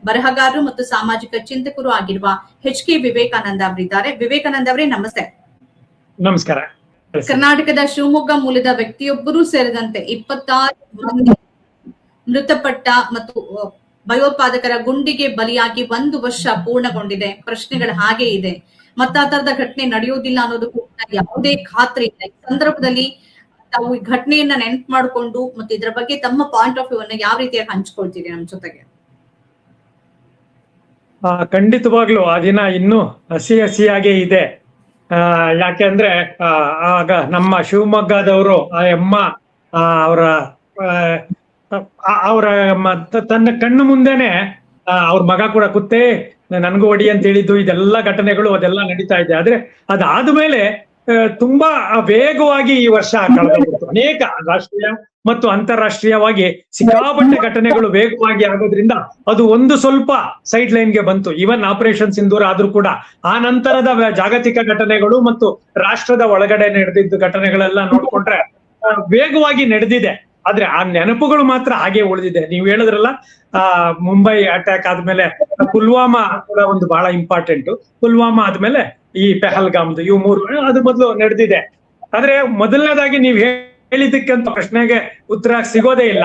ಬರಹಗಾರರು ಮತ್ತು ಸಾಮಾಜಿಕ ಚಿಂತಕರು ಆಗಿರುವ HK ವಿವೇಕಾನಂದ ಅವರಿದ್ದಾರೆ. ವಿವೇಕಾನಂದ ಅವರೇ ನಮಸ್ತೆ. ನಮಸ್ಕಾರ. ಕರ್ನಾಟಕದ ಶಿವಮೊಗ್ಗ ಮೂಲದ ವ್ಯಕ್ತಿಯೊಬ್ಬರು ಸೇರಿದಂತೆ 26 ಮಂದಿ ಮೃತಪಟ್ಟ ಮತ್ತು ಭಯೋತ್ಪಾದಕರ ಗುಂಡಿಗೆ ಬಲಿಯಾಗಿ 1 ವರ್ಷ ಪೂರ್ಣಗೊಂಡಿದೆ. ಪ್ರಶ್ನೆಗಳು ಹಾಗೆ ಇದೆ. ಮತ್ತ ಆ ತರದ ಘಟನೆ ನಡೆಯೋದಿಲ್ಲ ಅನ್ನೋದಕ್ಕೂ ಯಾವುದೇ ಖಾತ್ರಿ ಇಲ್ಲ. ಈ ಸಂದರ್ಭದಲ್ಲಿ ತಾವು ಈ ಘಟನೆಯನ್ನ ನೆನಪು ಮಾಡಿಕೊಂಡು ಮತ್ತೆ ಇದರ ಬಗ್ಗೆ ತಮ್ಮ ಪಾಯಿಂಟ್ ಆಫ್ ವ್ಯೂ ಅನ್ನ ಯಾವ ರೀತಿಯಾಗಿ ಹಂಚ್ಕೊಳ್ತೀರಿ ನಮ್ಮ ಜೊತೆಗೆ? ಖಂಡಿತವಾಗ್ಲು ಆ ದಿನ ಇನ್ನೂ ಹಸಿಯಾಗೇ ಇದೆ. ಯಾಕೆಂದ್ರೆ ಆಗ ನಮ್ಮ ಶಿವಮೊಗ್ಗದವರು ಆ ಅಮ್ಮ ಅವರ ತನ್ನ ಕಣ್ಣು ಮುಂದೆನೆ ಅವ್ರ ಮಗ ಕೂಡ ಕುತ್ತೇ ನನ್ಗೂ ಹೊಡಿ ಅಂತ ಹೇಳಿದ್ದು, ಇದೆಲ್ಲ ಘಟನೆಗಳು ಅದೆಲ್ಲ ನಡೀತಾ ಇದೆ. ಆದ್ರೆ ಅದಾದ್ಮೇಲೆ ತುಂಬಾ ವೇಗವಾಗಿ ಈ ವರ್ಷ ಕಳೆದೋಗ್ಬಿಡ್ತು. ಅನೇಕ ರಾಷ್ಟ್ರೀಯ ಮತ್ತು ಅಂತಾರಾಷ್ಟ್ರೀಯವಾಗಿ ಸಿಕ್ಕಾಪಟ್ಟೆ ಘಟನೆಗಳು ವೇಗವಾಗಿ ಆಗೋದ್ರಿಂದ ಅದು ಒಂದು ಸ್ವಲ್ಪ ಸೈಡ್ ಲೈನ್ಗೆ ಬಂತು. ಈವನ್ ಆಪರೇಷನ್ ಸಿಂಧೂರ ಆದ್ರೂ ಕೂಡ ಆ ನಂತರದ ಜಾಗತಿಕ ಘಟನೆಗಳು ಮತ್ತು ರಾಷ್ಟ್ರದ ಒಳಗಡೆ ನಡೆದಿದ್ದ ಘಟನೆಗಳೆಲ್ಲ ನೋಡ್ಕೊಂಡ್ರೆ ವೇಗವಾಗಿ ನಡೆದಿದೆ. ಆದ್ರೆ ಆ ನೆನಪುಗಳು ಮಾತ್ರ ಹಾಗೆ ಉಳಿದಿದೆ. ನೀವ್ ಹೇಳಿದ್ರಲ್ಲ, ಮುಂಬೈ ಅಟ್ಯಾಕ್ ಆದ್ಮೇಲೆ ಪುಲ್ವಾಮಾ ಕೂಡ ಒಂದು ಬಹಳ ಇಂಪಾರ್ಟೆಂಟ್. ಪುಲ್ವಾಮಾ ಆದ್ಮೇಲೆ ಈ ಪೆಹಲ್ಗಾಮ್ದು, ಇವು 3 ಅದ್ರ ಮೊದಲು ನಡೆದಿದೆ. ಆದ್ರೆ ಮೊದಲನೇದಾಗಿ ನೀವ್ ಹೇಳಿದ್ದಕ್ಕಂತ ಪ್ರಶ್ನೆಗೆ ಉತ್ತರ ಸಿಗೋದೇ ಇಲ್ಲ.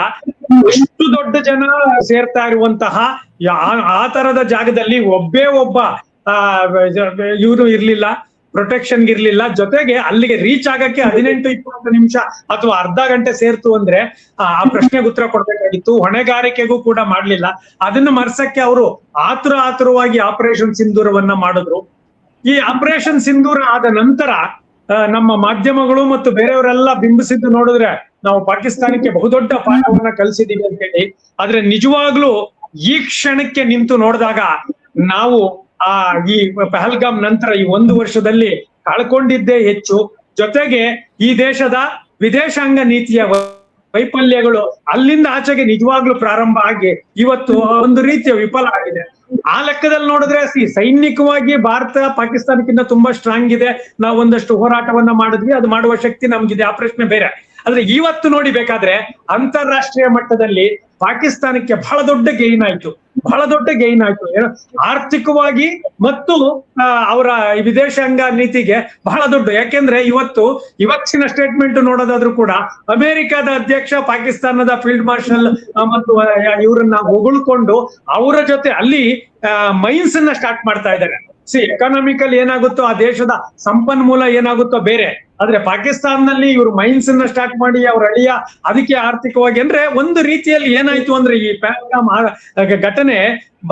ಅಷ್ಟು ದೊಡ್ಡ ಜನ ಸೇರ್ತಾ ಇರುವಂತಹ ಆ ತರದ ಜಾಗದಲ್ಲಿ ಒಬ್ಬ ಇವರು ಇರ್ಲಿಲ್ಲ, ಪ್ರೊಟೆಕ್ಷನ್ ಇರ್ಲಿಲ್ಲ. ಜೊತೆಗೆ ಅಲ್ಲಿಗೆ ರೀಚ್ ಆಗಕ್ಕೆ 18-20 ನಿಮಿಷ ಅಥವಾ ಅರ್ಧ ಗಂಟೆ ಸೇರ್ತು ಅಂದ್ರೆ ಆ ಪ್ರಶ್ನೆಗೆ ಉತ್ತರ ಕೊಡ್ಬೇಕಾಗಿತ್ತು. ಹೊಣೆಗಾರಿಕೆಗೂ ಕೂಡ ಮಾಡ್ಲಿಲ್ಲ. ಅದನ್ನ ಮರ್ಸಕ್ಕೆ ಅವರು ಆತುರವಾಗಿ ಆಪರೇಷನ್ ಸಿಂಧೂರವನ್ನ ಮಾಡಿದ್ರು. ಈ ಆಪರೇಷನ್ ಸಿಂಧೂರ ಆದ ನಂತರ ನಮ್ಮ ಮಾಧ್ಯಮಗಳು ಮತ್ತು ಬೇರೆಯವರೆಲ್ಲ ಬಿಂಬಿಸಿದ್ದು ನೋಡಿದ್ರೆ ನಾವು ಪಾಕಿಸ್ತಾನಕ್ಕೆ ಬಹುದೊಡ್ಡ ಪಾಠವನ್ನ ಕಲಿಸಿದೀವಿ ಅಂತ ಹೇಳಿ. ಆದ್ರೆ ನಿಜವಾಗ್ಲೂ ಈ ಕ್ಷಣಕ್ಕೆ ನಿಂತು ನೋಡಿದಾಗ ನಾವು ಈ ಪಹಲ್ಗಾಮ್ ನಂತರ ಈ 1 ವರ್ಷದಲ್ಲಿ ಕಳ್ಕೊಂಡಿದ್ದೇ ಹೆಚ್ಚು. ಜೊತೆಗೆ ಈ ದೇಶದ ವಿದೇಶಾಂಗ ನೀತಿಯ ವೈಫಲ್ಯಗಳು ಅಲ್ಲಿಂದ ಆಚೆಗೆ ನಿಜವಾಗ್ಲೂ ಪ್ರಾರಂಭ ಆಗಿ ಇವತ್ತು ಒಂದು ರೀತಿಯ ವಿಫಲ ಆಗಿದೆ. ಆ ಲೆಕ್ಕದಲ್ಲಿ ನೋಡಿದ್ರೆ ಸೈನಿಕವಾಗಿ ಭಾರತ ಪಾಕಿಸ್ತಾನಕ್ಕಿಂತ ತುಂಬಾ ಸ್ಟ್ರಾಂಗ್ ಇದೆ. ನಾವು ಒಂದಷ್ಟು ಹೋರಾಟವನ್ನ ಮಾಡಿದ್ವಿ, ಅದು ಮಾಡುವ ಶಕ್ತಿ ನಮ್ಗಿದೆ, ಆ ಪ್ರಶ್ನೆ ಬೇರೆ. ಆದ್ರೆ ಇವತ್ತು ನೋಡಿ ಬೇಕಾದ್ರೆ ಅಂತಾರಾಷ್ಟ್ರೀಯ ಮಟ್ಟದಲ್ಲಿ ಪಾಕಿಸ್ತಾನಕ್ಕೆ ಬಹಳ ದೊಡ್ಡ ಗೈನ್ ಆಯ್ತು. ಆರ್ಥಿಕವಾಗಿ ಮತ್ತು ಅವರ ವಿದೇಶಾಂಗ ನೀತಿಗೆ ಬಹಳ ದೊಡ್ಡ. ಯಾಕೆಂದ್ರೆ ಇವತ್ತಿನ ಸ್ಟೇಟ್ಮೆಂಟ್ ನೋಡೋದಾದ್ರೂ ಕೂಡ ಅಮೆರಿಕದ ಅಧ್ಯಕ್ಷ ಪಾಕಿಸ್ತಾನದ ಫೀಲ್ಡ್ ಮಾರ್ಷಲ್ ಮತ್ತು ಇವರನ್ನ ಹೊಗಳ್ಕೊಂಡು ಅವರ ಜೊತೆ ಅಲ್ಲಿ ಮೈನ್ಸ್ ಅನ್ನ ಸ್ಟಾರ್ಟ್ ಮಾಡ್ತಾ ಇದ್ದಾರೆ. ಎಕಾನಾಮಿಕಲ್ ಏನಾಗುತ್ತೋ, ಆ ದೇಶದ ಸಂಪನ್ಮೂಲ ಏನಾಗುತ್ತೋ ಬೇರೆ. ಆದ್ರೆ ಪಾಕಿಸ್ತಾನದಲ್ಲಿ ಇವರು ಮೈನ್ಸ್ ಅನ್ನ ಸ್ಟಾರ್ಟ್ ಮಾಡಿ ಅವ್ರ ಅಳಿಯ ಅದಕ್ಕೆ ಆರ್ಥಿಕವಾಗಿ ಅಂದ್ರೆ ಒಂದು ರೀತಿಯಲ್ಲಿ ಏನಾಯ್ತು ಅಂದ್ರೆ ಈ ಪಹಲ್ಗಾಮ್ ಘಟನೆ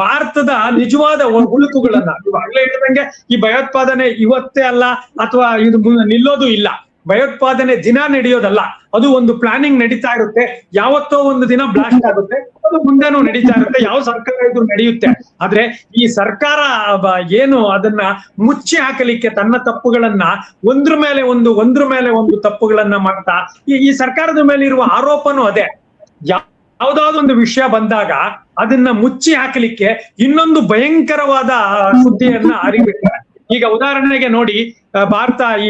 ಭಾರತದ ನಿಜವಾದ ಹುಳುಕುಗಳನ್ನ ಇವಾಗಲೇ ಹೇಳಿದಂಗೆ ಈ ಭಯೋತ್ಪಾದನೆ ಇವತ್ತೇ ಅಲ್ಲ ಅಥವಾ ಇದು ನಿಲ್ಲೋದು ಇಲ್ಲ. ಭಯೋತ್ಪಾದನೆ ದಿನ ನಡೆಯೋದಲ್ಲ, ಅದು ಒಂದು ಪ್ಲಾನಿಂಗ್ ನಡೀತಾ ಇರುತ್ತೆ. ಯಾವತ್ತೋ ಒಂದು ದಿನ ಬ್ಲಾಸ್ಟ್ ಆಗುತ್ತೆ, ಅದು ಮುಂದೆನೂ ನಡೀತಾ ಇರುತ್ತೆ. ಯಾವ ಸರ್ಕಾರ ಇದ್ರು ನಡೆಯುತ್ತೆ. ಆದ್ರೆ ಈ ಸರ್ಕಾರ ಏನು ಅದನ್ನ ಮುಚ್ಚಿ ಹಾಕಲಿಕ್ಕೆ ತನ್ನ ತಪ್ಪುಗಳನ್ನ ಒಂದ್ರ ಮೇಲೆ ಒಂದು ತಪ್ಪುಗಳನ್ನ ಮಾಡ್ತಾ ಈ ಸರ್ಕಾರದ ಮೇಲೆ ಇರುವ ಆರೋಪನೂ ಅದೇ. ಯಾವ್ದಾದೊಂದು ವಿಷಯ ಬಂದಾಗ ಅದನ್ನ ಮುಚ್ಚಿ ಹಾಕಲಿಕ್ಕೆ ಇನ್ನೊಂದು ಭಯಂಕರವಾದ ಸುದ್ದಿಯನ್ನ ಅರಿಬಿಡ್ತಾರೆ. ಈಗ ಉದಾಹರಣೆಗೆ ನೋಡಿ, ಭಾರತ ಈ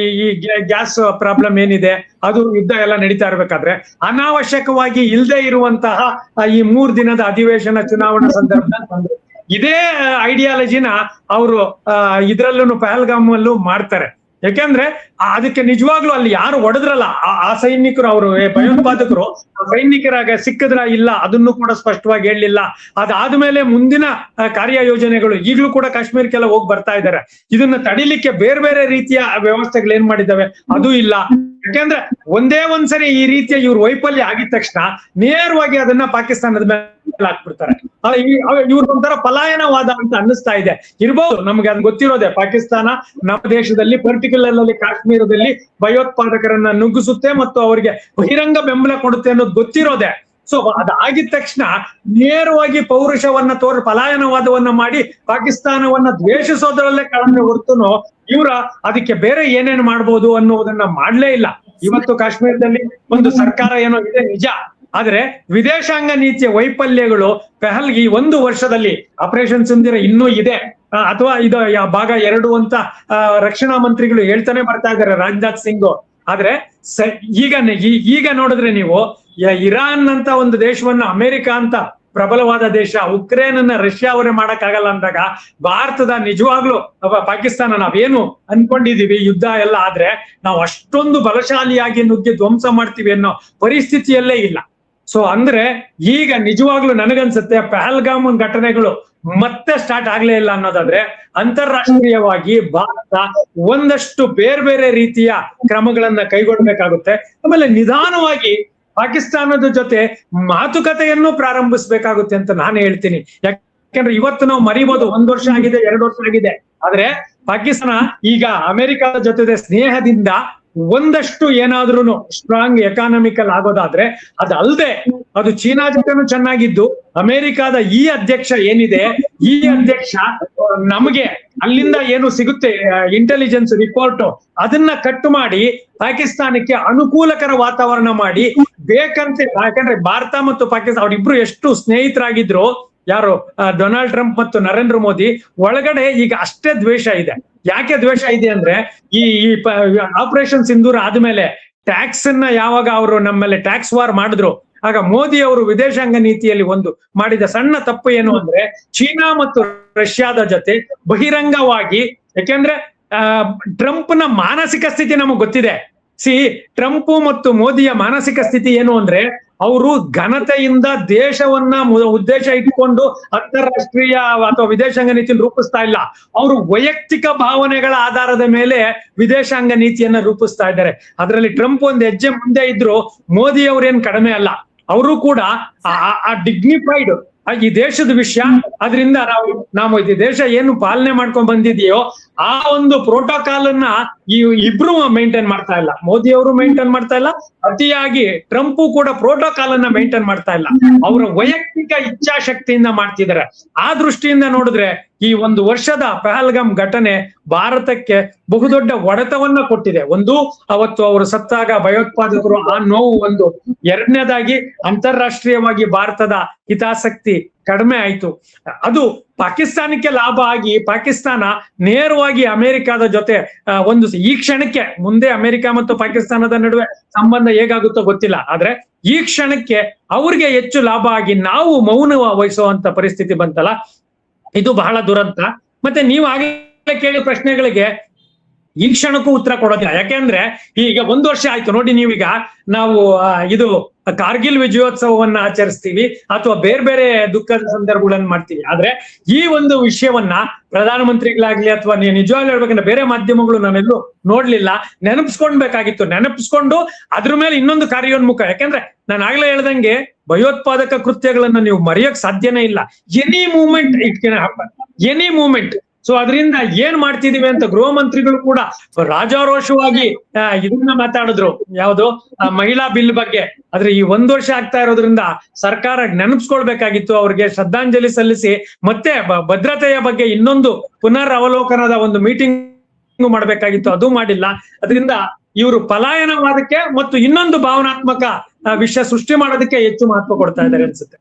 ಗ್ಯಾಸ್ ಪ್ರಾಬ್ಲಮ್ ಏನಿದೆ, ಅದು ಯುದ್ಧ ಎಲ್ಲ ನಡೀತಾ ಇರ್ಬೇಕಾದ್ರೆ ಅನಾವಶ್ಯಕವಾಗಿ ಇಲ್ಲದೆ ಇರುವಂತಹ ಈ 3 ದಿನದ ಅಧಿವೇಶನ ಚುನಾವಣಾ ಸಂದರ್ಭದಲ್ಲಿ ಬಂದ್ರು. ಇದೇ ಐಡಿಯಾಲಜಿನ ಅವರು ಇದ್ರಲ್ಲೂ ಪಹಲ್ಗಾಮ್ ಅಲ್ಲೂ ಮಾಡ್ತಾರೆ. ಯಾಕೆಂದ್ರೆ ಅದಕ್ಕೆ ನಿಜವಾಗ್ಲೂ ಅಲ್ಲಿ ಯಾರು ಹೊಡೆದ್ರಲ್ಲ ಆ ಸೈನಿಕರು, ಅವರು ಭಯೋತ್ಪಾದಕರು ಸೈನಿಕರಾಗ ಸಿಕ್ಕಿದ್ರ ಇಲ್ಲ ಅದನ್ನು ಕೂಡ ಸ್ಪಷ್ಟವಾಗಿ ಹೇಳಲಿಲ್ಲ. ಅದಾದ್ಮೇಲೆ ಮುಂದಿನ ಕಾರ್ಯಯೋಜನೆಗಳು ಈಗಲೂ ಕೂಡ ಕಾಶ್ಮೀರಕ್ಕೆಲ್ಲ ಹೋಗಿ ಬರ್ತಾ ಇದ್ದಾರೆ. ಇದನ್ನ ತಡಿಲಿಕ್ಕೆ ಬೇರೆ ಬೇರೆ ರೀತಿಯ ವ್ಯವಸ್ಥೆಗಳು ಏನ್ ಮಾಡಿದ್ದಾವೆ ಅದು ಇಲ್ಲ. ಯಾಕೆಂದ್ರೆ ಒಂದೇ ಒಂದ್ಸರಿ ಈ ರೀತಿಯ ಇವ್ರ ವೈಫಲ್ಯ ಆಗಿದ ತಕ್ಷಣ ನೇರವಾಗಿ ಅದನ್ನ ಪಾಕಿಸ್ತಾನದ ಮೇಲೆ ಹಾಕ್ಬಿಡ್ತಾರೆ. ಇವ್ರದೊಂಥರ ಪಲಾಯನವಾದ ಅಂತ ಅನ್ನಿಸ್ತಾ ಇದೆ. ಇರ್ಬೋದು, ನಮ್ಗೆ ಅದು ಗೊತ್ತಿರೋದೆ. ಪಾಕಿಸ್ತಾನ ನಮ್ಮ ದೇಶದಲ್ಲಿ ಪರ್ಟಿಕ್ಯುಲರ್ಲಿ ಕಾಶ್ಮೀರದಲ್ಲಿ ಭಯೋತ್ಪಾದಕರನ್ನ ನುಗ್ಗಿಸುತ್ತೆ ಮತ್ತು ಅವರಿಗೆ ಬಹಿರಂಗ ಬೆಂಬಲ ಕೊಡುತ್ತೆ ಅನ್ನೋದು ಗೊತ್ತಿರೋದೆ. ಸೊ ಅದಾಗಿದ ತಕ್ಷಣ ನೇರವಾಗಿ ಪೌರುಷವನ್ನ ಪಲಾಯನವಾದವನ್ನ ಮಾಡಿ ಪಾಕಿಸ್ತಾನವನ್ನ ದ್ವೇಷಿಸೋದ್ರಲ್ಲೇ ಕಳಮೆ ಹೊರತುನು ಇವ್ರ ಅದಕ್ಕೆ ಬೇರೆ ಏನೇನು ಮಾಡ್ಬೋದು ಅನ್ನೋದನ್ನ ಮಾಡ್ಲೇ ಇಲ್ಲ. ಇವತ್ತು ಕಾಶ್ಮೀರದಲ್ಲಿ ಒಂದು ಸರ್ಕಾರ ಏನೋ ಇದೆ ನಿಜ, ಆದ್ರೆ ವಿದೇಶಾಂಗ ನೀತಿಯ ವೈಫಲ್ಯಗಳು ಈ 1 ವರ್ಷದಲ್ಲಿ ಆಪರೇಷನ್ ಸಿಂಧೂರ ಇನ್ನೂ ಇದೆ ಅಥವಾ ಇದು ಭಾಗ 2 ಅಂತ ರಕ್ಷಣಾ ಮಂತ್ರಿಗಳು ಹೇಳ್ತಾನೆ ಬರ್ತಾ ಇದ್ದಾರೆ, ರಾಜನಾಥ್ ಸಿಂಗ್. ಆದ್ರೆ ಈಗ ನೋಡಿದ್ರೆ ನೀವು ಇರಾನ್ ಅಂತ ಒಂದು ದೇಶವನ್ನ ಅಮೆರಿಕ ಅಂತ ಪ್ರಬಲವಾದ ದೇಶ, ಉಕ್ರೇನ್ ಅನ್ನ ರಷ್ಯಾ ಅವರೇ ಮಾಡಕ್ಕಾಗಲ್ಲ ಅಂದಾಗ ಭಾರತದ ನಿಜವಾಗ್ಲೂ ಪಾಕಿಸ್ತಾನ ನಾವೇನು ಅನ್ಕೊಂಡಿದೀವಿ ಯುದ್ಧ ಎಲ್ಲ ಆದ್ರೆ ನಾವು ಅಷ್ಟೊಂದು ಬಲಶಾಲಿಯಾಗಿ ನುಗ್ಗಿ ಧ್ವಂಸ ಮಾಡ್ತೀವಿ ಅನ್ನೋ ಪರಿಸ್ಥಿತಿಯಲ್ಲೇ ಇಲ್ಲ. ಸೊ ಅಂದ್ರೆ ಈಗ ನಿಜವಾಗ್ಲೂ ನನಗನ್ಸುತ್ತೆ ಪಹಲ್ಗಾಮ್ ಘಟನೆಗಳು ಮತ್ತೆ ಸ್ಟಾರ್ಟ್ ಆಗ್ಲೇ ಇಲ್ಲ ಅನ್ನೋದಾದ್ರೆ ಅಂತಾರಾಷ್ಟ್ರೀಯವಾಗಿ ಭಾರತ ಒಂದಷ್ಟು ಬೇರೆ ಬೇರೆ ರೀತಿಯ ಕ್ರಮಗಳನ್ನ ಕೈಗೊಳ್ಬೇಕಾಗುತ್ತೆ. ಆಮೇಲೆ ನಿಧಾನವಾಗಿ ಪಾಕಿಸ್ತಾನದ ಜೊತೆ ಮಾತುಕತೆಯನ್ನು ಪ್ರಾರಂಭಿಸ್ಬೇಕಾಗುತ್ತೆ ಅಂತ ನಾನು ಹೇಳ್ತೀನಿ. ಯಾಕಂದ್ರೆ ಇವತ್ತು ನಾವು ಮರಿಬಹುದು 1 ವರ್ಷ ಆಗಿದೆ, 2 ವರ್ಷ ಆಗಿದೆ, ಆದ್ರೆ ಪಾಕಿಸ್ತಾನ ಈಗ ಅಮೆರಿಕದ ಜೊತೆ ಸ್ನೇಹದಿಂದ ಒಂದಷ್ಟು ಏನಾದ್ರೂ ಸ್ಟ್ರಾಂಗ್ ಎಕಾನಮಿಕಲ್ ಆಗೋದಾದ್ರೆ ಅದಲ್ಲದೆ ಅದು ಚೀನಾ ಜೊತೆನೂ ಚೆನ್ನಾಗಿದ್ದು ಅಮೆರಿಕದ ಈ ಅಧ್ಯಕ್ಷ ಏನಿದೆ, ಈ ಅಧ್ಯಕ್ಷ ನಮಗೆ ಅಲ್ಲಿಂದ ಏನು ಸಿಗುತ್ತೆ ಇಂಟೆಲಿಜೆನ್ಸ್ ರಿಪೋರ್ಟ್ ಅದನ್ನ ಕಟ್ ಮಾಡಿ ಪಾಕಿಸ್ತಾನಕ್ಕೆ ಅನುಕೂಲಕರ ವಾತಾವರಣ ಮಾಡಿ ಬೇಕಂತೆ. ಯಾಕಂದ್ರೆ ಭಾರತ ಮತ್ತು ಪಾಕಿಸ್ತಾನ ಅವರಿಬ್ರು ಎಷ್ಟು ಸ್ನೇಹಿತರಾಗಿದ್ರು, ಯಾರು ಡೊನಾಲ್ಡ್ ಟ್ರಂಪ್ ಮತ್ತು ನರೇಂದ್ರ ಮೋದಿ ಒಳಗಡೆ ಈಗ ಅಷ್ಟೇ ದ್ವೇಷ ಇದೆ. ಯಾಕೆ ದ್ವೇಷ ಇದೆ ಅಂದ್ರೆ ಈ ಆಪರೇಷನ್ ಸಿಂಧೂರ್ ಆದ್ಮೇಲೆ ಟ್ಯಾಕ್ಸ್ ಅನ್ನ ಯಾವಾಗ ಅವರು ನಮ್ಮಲ್ಲಿ ಟ್ಯಾಕ್ಸ್ ವಾರ್ ಮಾಡಿದ್ರು, ಆಗ ಮೋದಿ ಅವರು ವಿದೇಶಾಂಗ ನೀತಿಯಲ್ಲಿ ಒಂದು ಮಾಡಿದ ಸಣ್ಣ ತಪ್ಪು ಏನು ಅಂದ್ರೆ ಚೀನಾ ಮತ್ತು ರಷ್ಯಾದ ಜೊತೆ ಬಹಿರಂಗವಾಗಿ, ಯಾಕೆಂದ್ರೆ ಟ್ರಂಪ್ನ ಮಾನಸಿಕ ಸ್ಥಿತಿ ನಮಗ್ ಗೊತ್ತಿದೆ. ಟ್ರಂಪ್ ಮತ್ತು ಮೋದಿಯ ಮಾನಸಿಕ ಸ್ಥಿತಿ ಏನು ಅಂದ್ರೆ ಅವರು ಘನತೆಯಿಂದ ದೇಶವನ್ನ ಉದ್ದೇಶ ಇಟ್ಕೊಂಡು ಅಂತಾರಾಷ್ಟ್ರೀಯ ಅಥವಾ ವಿದೇಶಾಂಗ ನೀತಿಯನ್ನು ರೂಪಿಸ್ತಾ ಇಲ್ಲ. ಅವರು ವೈಯಕ್ತಿಕ ಭಾವನೆಗಳ ಆಧಾರದ ಮೇಲೆ ವಿದೇಶಾಂಗ ನೀತಿಯನ್ನ ರೂಪಿಸ್ತಾ ಇದ್ದಾರೆ. ಅದರಲ್ಲಿ ಟ್ರಂಪ್ ಒಂದು ಹೆಜ್ಜೆ ಮುಂದೆ ಇದ್ರು, ಮೋದಿ ಅವ್ರೇನ್ ಕಡಿಮೆ ಅಲ್ಲ. ಅವರು ಕೂಡ ಆ ಡಿಗ್ನಿಫೈಡ್ ಈ ದೇಶದ ವಿಷಯ, ಅದರಿಂದ ನಾವು ಈ ದೇಶ ಏನು ಪಾಲನೆ ಮಾಡ್ಕೊಂಡ್ ಬಂದಿದೆಯೋ ಆ ಒಂದು ಪ್ರೋಟೋಕಾಲ್ ಅನ್ನ ಈ ಇಬ್ರು ಮೇಂಟೈನ್ ಮಾಡ್ತಾ ಇಲ್ಲ. ಮೋದಿ ಅವರು ಮೇಂಟೈನ್ ಮಾಡ್ತಾ ಇಲ್ಲ, ಅತಿಯಾಗಿ ಟ್ರಂಪ್ ಕೂಡ ಪ್ರೋಟೋಕಾಲ್ ಅನ್ನ ಮೇಂಟೈನ್ ಮಾಡ್ತಾ ಇಲ್ಲ. ಅವರ ವೈಯಕ್ತಿಕ ಇಚ್ಛಾಶಕ್ತಿಯಿಂದ ಮಾಡ್ತಿದ್ದಾರೆ. ಆ ದೃಷ್ಟಿಯಿಂದ ನೋಡಿದ್ರೆ ಈ 1 ವರ್ಷದ ಪಹಲ್ಗಾಮ್ ಘಟನೆ ಭಾರತಕ್ಕೆ ಬಹುದೊಡ್ಡ ಹೊಡೆತವನ್ನ ಕೊಟ್ಟಿದೆ. ಒಂದು, ಅವತ್ತು ಅವರು ಸತ್ತಾಗ ಭಯೋತ್ಪಾದಕರು ಆ ನೋವು ಒಂದು. ಎರಡನೇದಾಗಿ ಅಂತಾರಾಷ್ಟ್ರೀಯವಾಗಿ ಭಾರತದ ಹಿತಾಸಕ್ತಿ ಕಡಿಮೆ ಆಯ್ತು. ಅದು ಪಾಕಿಸ್ತಾನಕ್ಕೆ ಲಾಭ ಆಗಿ ಪಾಕಿಸ್ತಾನ ನೇರವಾಗಿ ಅಮೆರಿಕದ ಜೊತೆ ಈ ಕ್ಷಣಕ್ಕೆ, ಮುಂದೆ ಅಮೆರಿಕ ಮತ್ತು ಪಾಕಿಸ್ತಾನದ ನಡುವೆ ಸಂಬಂಧ ಹೇಗಾಗುತ್ತೋ ಗೊತ್ತಿಲ್ಲ, ಆದ್ರೆ ಈ ಕ್ಷಣಕ್ಕೆ ಅವ್ರಿಗೆ ಹೆಚ್ಚು ಲಾಭ ಆಗಿ ನಾವು ಮೌನ ವಹಿಸುವಂತ ಪರಿಸ್ಥಿತಿ ಬಂತಲ್ಲ, ಇದು ಬಹಳ ದುರಂತ. ಮತ್ತೆ ನೀವು ಆಗಲೇ ಕೇಳಿದ ಪ್ರಶ್ನೆಗಳಿಗೆ ಈ ಕ್ಷಣಕ್ಕೂ ಉತ್ತರ ಕೊಡೋದಿಲ್ಲ. ಯಾಕೆಂದ್ರೆ ಈಗ 1 ವರ್ಷ ಆಯ್ತು ನೋಡಿ, ನೀವೀಗ ನಾವು ಇದು ಕಾರ್ಗಿಲ್ ವಿಜಯೋತ್ಸವವನ್ನ ಆಚರಿಸ್ತೀವಿ ಅಥವಾ ಬೇರೆ ಬೇರೆ ದುಃಖದ ಸಂದರ್ಭಗಳನ್ನ ಮಾಡ್ತೀವಿ. ಆದ್ರೆ ಈ ಒಂದು ವಿಷಯವನ್ನ ಪ್ರಧಾನಮಂತ್ರಿಗಳಾಗ್ಲಿ ಅಥವಾ ನಿಜವಾಗ್ಲೂ ಹೇಳ್ಬೇಕಂದ್ರೆ ಬೇರೆ ಮಾಧ್ಯಮಗಳು ನಾನೆಲ್ಲೂ ನೋಡ್ಲಿಲ್ಲ. ನೆನಪಿಸ್ಕೊಳ್ಬೇಕಾಗಿತ್ತು. ನೆನಪಿಸ್ಕೊಂಡು ಅದ್ರ ಮೇಲೆ ಇನ್ನೊಂದು ಕಾರ್ಯೋನ್ಮುಖ. ಯಾಕೆಂದ್ರೆ ನಾನು ಆಗ್ಲೇ ಹೇಳ್ದಂಗೆ ಭಯೋತ್ಪಾದಕ ಕೃತ್ಯಗಳನ್ನ ನೀವು ಮರೆಯಕ್ ಸಾಧ್ಯನೇ ಇಲ್ಲ. Any moment it can happen, any moment. So ಅದರಿಂದ ಏನ್ ಮಾಡ್ತಿದೀವಿ ಅಂತ ಗೃಹ ಮಂತ್ರಿಗಳು ಕೂಡ ರಾಜಾರೋಷವಾಗಿ ಇದನ್ನ ಮಾತಾಡಿದ್ರು, ಯಾವುದು ಮಹಿಳಾ ಬಿಲ್ ಬಗ್ಗೆ. ಆದ್ರೆ ಈ 1 ವರ್ಷ ಆಗ್ತಾ ಇರೋದ್ರಿಂದ ಸರ್ಕಾರ ನೆನಪಿಸ್ಕೊಳ್ಬೇಕಾಗಿತ್ತು, ಅವ್ರಿಗೆ ಶ್ರದ್ಧಾಂಜಲಿ ಸಲ್ಲಿಸಿ ಮತ್ತೆ ಭದ್ರತೆಯ ಬಗ್ಗೆ ಇನ್ನೊಂದು ಪುನರ್ ಅವಲೋಕನದ ಒಂದು ಮೀಟಿಂಗ್ ಮಾಡ್ಬೇಕಾಗಿತ್ತು, ಅದು ಮಾಡಿಲ್ಲ. ಅದರಿಂದ ಇವರು ಪಲಾಯನವಾದಕ್ಕೆ ಮತ್ತು ಇನ್ನೊಂದು ಭಾವನಾತ್ಮಕ ವಿಷಯ ಸೃಷ್ಟಿ ಮಾಡೋದಕ್ಕೆ ಹೆಚ್ಚು ಮಹತ್ವ ಕೊಡ್ತಾ ಇದ್ದಾರೆ ಅನ್ಸುತ್ತೆ.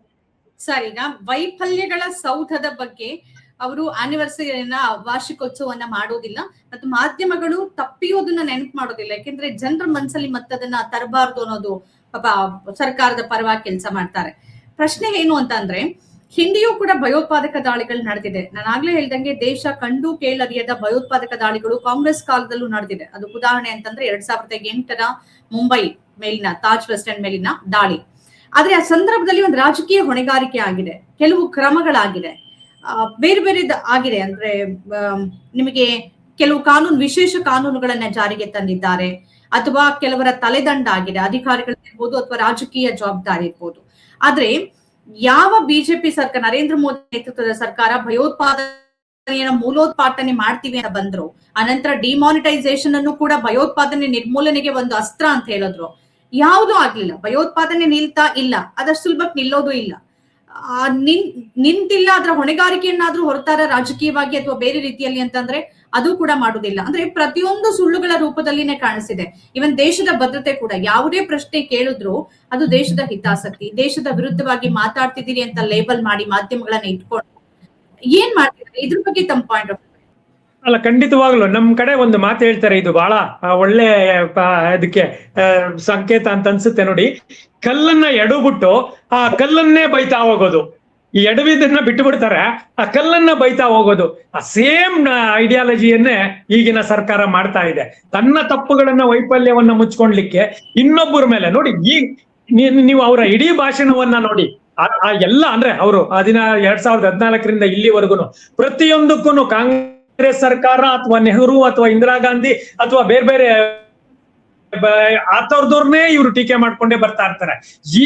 ಸರ್, ಈಗ ವೈಫಲ್ಯಗಳ ಸೌಧದ ಬಗ್ಗೆ ಅವರು ಆನಿವರ್ಸರಿಯನ್ನ ವಾರ್ಷಿಕೋತ್ಸವವನ್ನ ಮಾಡೋದಿಲ್ಲ ಮತ್ತು ಮಾಧ್ಯಮಗಳು ತಪ್ಪಿಯೋದನ್ನ ನೆನಪು ಮಾಡೋದಿಲ್ಲ. ಯಾಕೆಂದ್ರೆ ಜನರ ಮನಸ್ಸಲ್ಲಿ ಮತ್ತದನ್ನ ತರಬಾರ್ದು ಅನ್ನೋದು ಸರ್ಕಾರದ ಪರವಾಗಿ ಕೆಲಸ ಮಾಡ್ತಾರೆ. ಪ್ರಶ್ನೆ ಏನು ಅಂತ ಅಂದ್ರೆ, ಹಿಂದೆಯೂ ಕೂಡ ಭಯೋತ್ಪಾದಕ ದಾಳಿಗಳು ನಡೆದಿದೆ. ನಾನು ಆಗ್ಲೇ ಹೇಳ್ದಂಗೆ ದೇಶ ಕಂಡು ಕೇಳರಿಯದ ಭಯೋತ್ಪಾದಕ ದಾಳಿಗಳು ಕಾಂಗ್ರೆಸ್ ಕಾಲದಲ್ಲೂ ನಡೆದಿದೆ. ಅದು ಉದಾಹರಣೆ ಅಂತಂದ್ರೆ 2008ರ ಮುಂಬೈ ಮೇಲಿನ ತಾಜ್ ವೆಸ್ಟ್ ಎಂಡ್ ಮೇಲಿನ ದಾಳಿ. ಆದ್ರೆ ಆ ಸಂದರ್ಭದಲ್ಲಿ ಒಂದು ರಾಜಕೀಯ ಹೊಣೆಗಾರಿಕೆ ಆಗಿದೆ, ಕೆಲವು ಕ್ರಮಗಳಾಗಿದೆ, ಬೇರೆ ಬೇರೆ ಆಗಿದೆ. ಅಂದ್ರೆ ನಿಮಗೆ ಕೆಲವು ವಿಶೇಷ ಕಾನೂನುಗಳನ್ನ ಜಾರಿಗೆ ತಂದಿದ್ದಾರೆ, ಅಥವಾ ಕೆಲವರ ತಲೆದಂಡ ಆಗಿದೆ, ಅಧಿಕಾರಿಗಳಿರ್ಬೋದು ಅಥವಾ ರಾಜಕೀಯ ಜವಾಬ್ದಾರಿ ಇರ್ಬೋದು. ಆದ್ರೆ ಯಾವ ಬಿಜೆಪಿ ಸರ್ಕಾರ, ನರೇಂದ್ರ ಮೋದಿ ನೇತೃತ್ವದ ಸರ್ಕಾರ ಭಯೋತ್ಪಾದನೆಯ ಮೂಲೋತ್ಪಾಟನೆ ಮಾಡ್ತೀವಿ ಅಂತ ಬಂದ್ರು, ಅನಂತರ ಡಿಮಾನಿಟೈಸೇಷನ್ ಅನ್ನು ಕೂಡ ಭಯೋತ್ಪಾದನೆ ನಿರ್ಮೂಲನೆಗೆ ಒಂದು ಅಸ್ತ್ರ ಅಂತ ಹೇಳಿದ್ರು. ಯಾವುದೂ ಆಗ್ಲಿಲ್ಲ. ಭಯೋತ್ಪಾದನೆ ನಿಲ್ತಾ ಇಲ್ಲ, ಅದಷ್ಟು ಸುಲಭಕ್ಕೆ ನಿಲ್ಲೋದು ಇಲ್ಲ. ನಿಂತಿಲ್ಲ, ಅದರ ಹೊಣೆಗಾರಿಕೆಯನ್ನಾದ್ರೂ ಹೊರತಾರ ರಾಜಕೀಯವಾಗಿ ಅಥವಾ ಬೇರೆ ರೀತಿಯಲ್ಲಿ ಅಂತಂದ್ರೆ ಅದು ಕೂಡ ಮಾಡುದಿಲ್ಲ. ಅಂದ್ರೆ ಪ್ರತಿಯೊಂದು ಸುಳ್ಳುಗಳ ರೂಪದಲ್ಲಿನೇ ಕಾಣಿಸಿದೆ. ಇವನ್ ದೇಶದ ಭದ್ರತೆ ಕೂಡ ಯಾವುದೇ ಪ್ರಶ್ನೆ ಕೇಳಿದ್ರು ಅದು ದೇಶದ ಹಿತಾಸಕ್ತಿ, ದೇಶದ ವಿರುದ್ಧವಾಗಿ ಮಾತಾಡ್ತಿದ್ದೀರಿ ಅಂತ ಲೇಬಲ್ ಮಾಡಿ ಮಾಧ್ಯಮಗಳನ್ನ ಇಟ್ಕೊಂಡು ಏನ್ ಮಾಡ್ತಿದ್ದಾರೆ, ಇದ್ರ ಬಗ್ಗೆ ತಮ್ಮ ಪಾಯಿಂಟ್ ಆಫ್ ಅಲ್ಲ, ಖಂಡಿತವಾಗ್ಲು ನಮ್ ಕಡೆ ಒಂದು ಮಾತು ಹೇಳ್ತಾರೆ, ಇದು ಬಹಳ ಒಳ್ಳೆ ಅದಕ್ಕೆ ಸಂಕೇತ ಅಂತ ಅನ್ಸುತ್ತೆ ನೋಡಿ. ಕಲ್ಲನ್ನ ಎಡಬಿಟ್ಟು ಆ ಕಲ್ಲನ್ನೇ ಬೈತಾ ಹೋಗೋದು. ಈ ಎಡವಿದನ್ನ ಬಿಟ್ಟು ಬಿಡ್ತಾರೆ, ಆ ಕಲ್ಲನ್ನ ಬೈತಾ ಹೋಗೋದು. ಆ ಸೇಮ್ ಐಡಿಯಾಲಜಿಯನ್ನೇ ಈಗಿನ ಸರ್ಕಾರ ಮಾಡ್ತಾ ಇದೆ. ತನ್ನ ತಪ್ಪುಗಳನ್ನ, ವೈಫಲ್ಯವನ್ನ ಮುಚ್ಕೊಳ್ಲಿಕ್ಕೆ ಇನ್ನೊಬ್ಬರ ಮೇಲೆ ನೋಡಿ. ನೀವು ಅವರ ಇಡೀ ಭಾಷಣವನ್ನ ನೋಡಿ, ಆ ಎಲ್ಲ ಅಂದ್ರೆ ಅವರು 2014ರಿಂದ ಇಲ್ಲಿವರೆಗೂ ಪ್ರತಿಯೊಂದಕ್ಕೂ ಕಾಂಗ್ರೆಸ್ ಸರ್ಕಾರ ಅಥವಾ ನೆಹರು ಅಥವಾ ಇಂದಿರಾ ಗಾಂಧಿ ಅಥವಾ ಬೇರೆ ಬೇರೆ ಆತವ್ರದವ್ರನ್ನೇ ಇವ್ರು ಟೀಕೆ ಮಾಡ್ಕೊಂಡೇ ಬರ್ತಾ ಇರ್ತಾರೆ.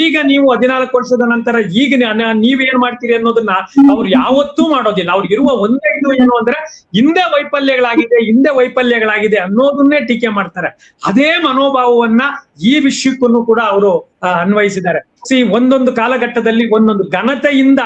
ಈಗ ನೀವು 14 ವರ್ಷದ ನಂತರ ಈಗ ನೀವೇನ್ ಮಾಡ್ತೀರಿ ಅನ್ನೋದನ್ನ ಅವ್ರು ಯಾವತ್ತೂ ಮಾಡೋದಿಲ್ಲ. ಅವ್ರಿಗಿರುವ ಒಂದೇ ಇದು ಏನು ಅಂದ್ರೆ ಹಿಂದೆ ವೈಫಲ್ಯಗಳಾಗಿದೆ ಅನ್ನೋದನ್ನೇ ಟೀಕೆ ಮಾಡ್ತಾರೆ. ಅದೇ ಮನೋಭಾವವನ್ನ ಈ ವಿಷಯಕ್ಕೂ ಕೂಡ ಅವರು ಅನ್ವಯಿಸಿದ್ದಾರೆ. ಒಂದೊಂದು ಕಾಲಘಟ್ಟದಲ್ಲಿ ಒಂದೊಂದು ಘನತೆಯಿಂದ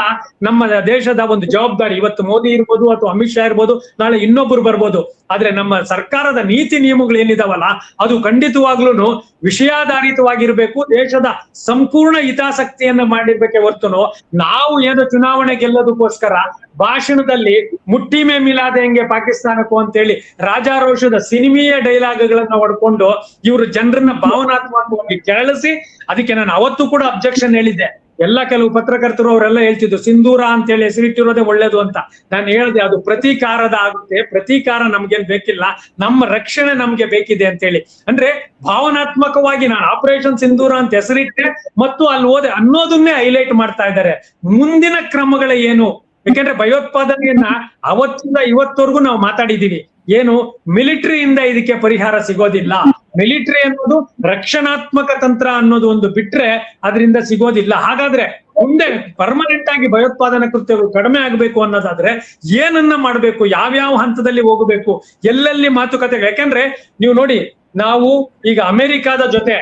ನಮ್ಮ ದೇಶದ ಒಂದು ಜವಾಬ್ದಾರಿ, ಇವತ್ತು ಮೋದಿ ಇರ್ಬೋದು ಅಥವಾ ಅಮಿತ್ ಶಾ ಇರ್ಬೋದು, ನಾಳೆ ಇನ್ನೊಬ್ರು ಬರ್ಬೋದು, ಆದ್ರೆ ನಮ್ಮ ಸರ್ಕಾರದ ನೀತಿ ನಿಯಮಗಳು ಏನಿದಾವಲ್ಲ ಅದು ಖಂಡಿತವಾಗ್ಲೂ ವಿಷಯಾಧಾರಿತವಾಗಿರ್ಬೇಕು, ದೇಶದ ಸಂಪೂರ್ಣ ಹಿತಾಸಕ್ತಿಯನ್ನ ಮಾಡಿರ್ಬೇಕೆ ಹೊರತುನು ನಾವು ಏನೋ ಚುನಾವಣೆ ಗೆಲ್ಲೋದಕ್ಕೋಸ್ಕರ ಭಾಷಣದಲ್ಲಿ ಮುಟ್ಟಿ ಮೇ ಮಿಲಾದೆ ಹೆಂಗೆ ಪಾಕಿಸ್ತಾನಕ್ಕೂ ಅಂತೇಳಿ ರಾಜಾರೋಷದ ಸಿನಿಮೀಯ ಡೈಲಾಗ್ಗಳನ್ನ ಹೊಡ್ಕೊಂಡು ಇವರು ಜನರನ್ನ ಭಾವನಾತ್ಮಕವಾಗಿ ಕೆರಳಿಸಿ, ಅದಕ್ಕೆ ನಾನು ಅವತ್ತು ಕೂಡ ಅಬ್ಜೆಕ್ಷನ್ ಹೇಳಿದ್ದೆ. ಕೆಲವು ಪತ್ರಕರ್ತರು ಅವರೆಲ್ಲ ಹೇಳ್ತಿದ್ರು ಸಿಂಧೂರ ಅಂತ ಹೇಳಿ ಹೆಸರಿಟ್ಟಿರೋದೇ ಒಳ್ಳೇದು ಅಂತ. ನಾನು ಹೇಳ್ದೆ ಅದು ಪ್ರತೀಕಾರದ ಆಗುತ್ತೆ, ಪ್ರತೀಕಾರ ನಮ್ಗೇನ್ ಬೇಕಿಲ್ಲ, ನಮ್ಮ ರಕ್ಷಣೆ ನಮ್ಗೆ ಬೇಕಿದೆ ಅಂತ ಹೇಳಿ. ಅಂದ್ರೆ ಭಾವನಾತ್ಮಕವಾಗಿ ನಾನು ಆಪರೇಷನ್ ಸಿಂಧೂರ ಅಂತ ಹೆಸರಿಟ್ಟೆ ಮತ್ತು ಅಲ್ಲಿ ಹೋದೆ ಅನ್ನೋದನ್ನೇ ಹೈಲೈಟ್ ಮಾಡ್ತಾ ಇದ್ದಾರೆ. ಮುಂದಿನ ಕ್ರಮಗಳ ಏನು? ಯಾಕೆಂದ್ರೆ ಭಯೋತ್ಪಾದನೆಯನ್ನ ಅವತ್ತಿಂದ ಇವತ್ತವರೆಗೂ ನಾವು ಮಾತಾಡಿದೀವಿ. ಏನು ಮಿಲಿಟರಿಯಿಂದ ಇದಕ್ಕೆ ಪರಿಹಾರ ಸಿಗೋದಿಲ್ಲ. ಮಿಲಿಟರಿ ಅನ್ನೋದು ರಕ್ಷಣಾತ್ಮಕ ತಂತ್ರ ಅನ್ನೋದು ಒಂದು ಬಿಟ್ರೆ ಅದರಿಂದ ಸಿಗೋದಿಲ್ಲ. ಹಾಗಾದ್ರೆ ಮುಂದೆ ಪರ್ಮನೆಂಟ್ ಆಗಿ ಭಯೋತ್ಪಾದನಾ ಕೃತ್ಯಗಳು ಕಡಿಮೆ ಆಗ್ಬೇಕು ಅನ್ನೋದಾದ್ರೆ ಏನನ್ನ ಮಾಡ್ಬೇಕು, ಯಾವ್ಯಾವ ಹಂತದಲ್ಲಿ ಹೋಗಬೇಕು, ಎಲ್ಲೆಲ್ಲಿ ಮಾತುಕತೆ. ಯಾಕೆಂದ್ರೆ ನೀವು ನೋಡಿ, ನಾವು ಈಗ ಅಮೆರಿಕಾದ ಜೊತೆ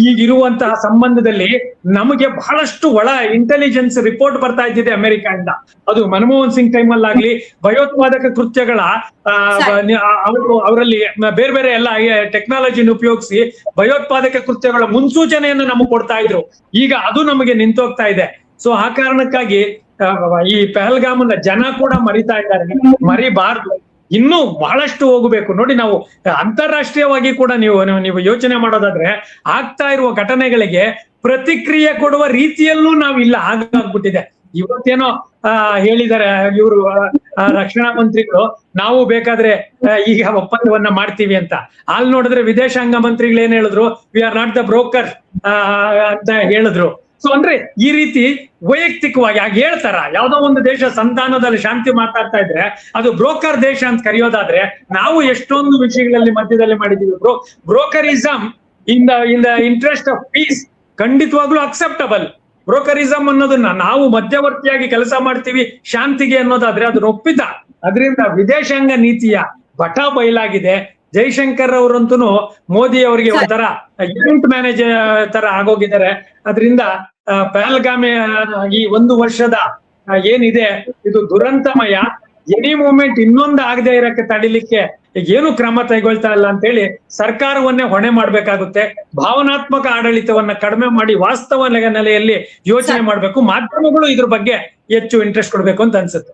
ಈಗಿರುವಂತಹ ಸಂಬಂಧದಲ್ಲಿ ನಮಗೆ ಬಹಳಷ್ಟು ಒಳ ಇಂಟೆಲಿಜೆನ್ಸ್ ರಿಪೋರ್ಟ್ ಬರ್ತಾ ಇದ್ದಿದೆ ಅಮೆರಿಕದಿಂದ. ಅದು ಮನಮೋಹನ್ ಸಿಂಗ್ ಟೈಮಲ್ಲಿ ಆಗ್ಲಿ, ಭಯೋತ್ಪಾದಕ ಕೃತ್ಯಗಳ ಅವರಲ್ಲಿ ಬೇರೆ ಬೇರೆ ಎಲ್ಲ ಟೆಕ್ನಾಲಜಿನ ಉಪಯೋಗಿಸಿ ಭಯೋತ್ಪಾದಕ ಕೃತ್ಯಗಳ ಮುನ್ಸೂಚನೆಯನ್ನು ನಮಗೆ ಕೊಡ್ತಾ ಇದ್ರು. ಈಗ ಅದು ನಮಗೆ ನಿಂತೋಗ್ತಾ ಇದೆ. ಸೊ ಆ ಕಾರಣಕ್ಕಾಗಿ ಈ ಪಹಲ್ಗಾಮನ್ನ ಜನ ಕೂಡ ಮರಿತಾ ಇದ್ದಾರೆ, ಮರಿಬಾರ್ದು. ಇನ್ನೂ ಬಹಳಷ್ಟು ಹೋಗಬೇಕು. ನೋಡಿ, ನಾವು ಅಂತಾರಾಷ್ಟ್ರೀಯವಾಗಿ ಕೂಡ ನೀವು ಯೋಚನೆ ಮಾಡೋದಾದ್ರೆ ಆಗ್ತಾ ಇರುವ ಘಟನೆಗಳಿಗೆ ಪ್ರತಿಕ್ರಿಯೆ ಕೊಡುವ ರೀತಿಯಲ್ಲೂ ನಾವಿಲ್ಲ, ಹಾಗಾಗ್ಬಿಟ್ಟಿದೆ. ಇವತ್ತೇನೋ ಹೇಳಿದ್ದಾರೆ ಇವರು ರಕ್ಷಣಾ ಮಂತ್ರಿಗಳು, ನಾವು ಬೇಕಾದ್ರೆ ಈಗ ಒಪ್ಪಂದವನ್ನ ಮಾಡ್ತೀವಿ ಅಂತ. ಅಲ್ಲಿ ನೋಡಿದ್ರೆ ವಿದೇಶಾಂಗ ಮಂತ್ರಿಗಳು ಏನ್ ಹೇಳಿದ್ರು, we are not the broker ಅಂತ ಹೇಳಿದ್ರು. ಸೊ ಅಂದ್ರೆ ಈ ರೀತಿ ವೈಯಕ್ತಿಕವಾಗಿ ಆಗ ಹೇಳ್ತಾರ. ಯಾವ್ದೋ ಒಂದು ದೇಶ ಸಂಧಾನದಲ್ಲಿ ಶಾಂತಿ ಮಾತಾಡ್ತಾ ಇದ್ರೆ ಅದು ಬ್ರೋಕರ್ ದೇಶ ಅಂತ ಕರೆಯೋದಾದ್ರೆ ನಾವು ಎಷ್ಟೊಂದು ವಿಷಯಗಳಲ್ಲಿ ಮಧ್ಯದಲ್ಲಿ ಮಾಡಿದೀವಿ. Brokerism in the interest of peace ಖಂಡಿತವಾಗ್ಲೂ ಅಕ್ಸೆಪ್ಟಬಲ್. ಬ್ರೋಕರಿಸಮ್ ಅನ್ನೋದನ್ನ ನಾವು ಮಧ್ಯವರ್ತಿಯಾಗಿ ಕೆಲಸ ಮಾಡ್ತೀವಿ ಶಾಂತಿಗೆ ಅನ್ನೋದಾದ್ರೆ ಅದನ್ನ ಒಪ್ಪಿದ. ಅದರಿಂದ ವಿದೇಶಾಂಗ ನೀತಿಯ ಬಟ ಬಯಲಾಗಿದೆ. ಜೈಶಂಕರ್ ಅವರಂತೂ ಮೋದಿ ಅವರಿಗೆ ಒಂಥರ ಇವೆಂಟ್ ಮ್ಯಾನೇಜರ್ ತರ ಆಗೋಗಿದ್ದಾರೆ. ಅದರಿಂದ ಪಹಲ್ಗಾಮೆ ಈ 1 ವರ್ಷದ ಏನಿದೆ ಇದು ದುರಂತಮಯ. ಎನಿ ಮೂಮೆಂಟ್ ಇನ್ನೊಂದು ಆಗದೆ ಇರಕ್ಕೆ ತಡಿಲಿಕ್ಕೆ ಏನು ಕ್ರಮ ಕೈಗೊಳ್ತಾ ಇಲ್ಲ ಅಂತ ಹೇಳಿ ಸರ್ಕಾರವನ್ನೇ ಹೊಣೆ ಮಾಡ್ಬೇಕಾಗುತ್ತೆ. ಭಾವನಾತ್ಮಕ ಆಡಳಿತವನ್ನ ಕಡಿಮೆ ಮಾಡಿ ವಾಸ್ತವ ನೆಲೆಯಲ್ಲಿ ಯೋಚನೆ ಮಾಡ್ಬೇಕು. ಮಾಧ್ಯಮಗಳು ಇದ್ರ ಬಗ್ಗೆ ಹೆಚ್ಚು ಇಂಟ್ರೆಸ್ಟ್ ಕೊಡ್ಬೇಕು ಅಂತ ಅನ್ಸುತ್ತೆ.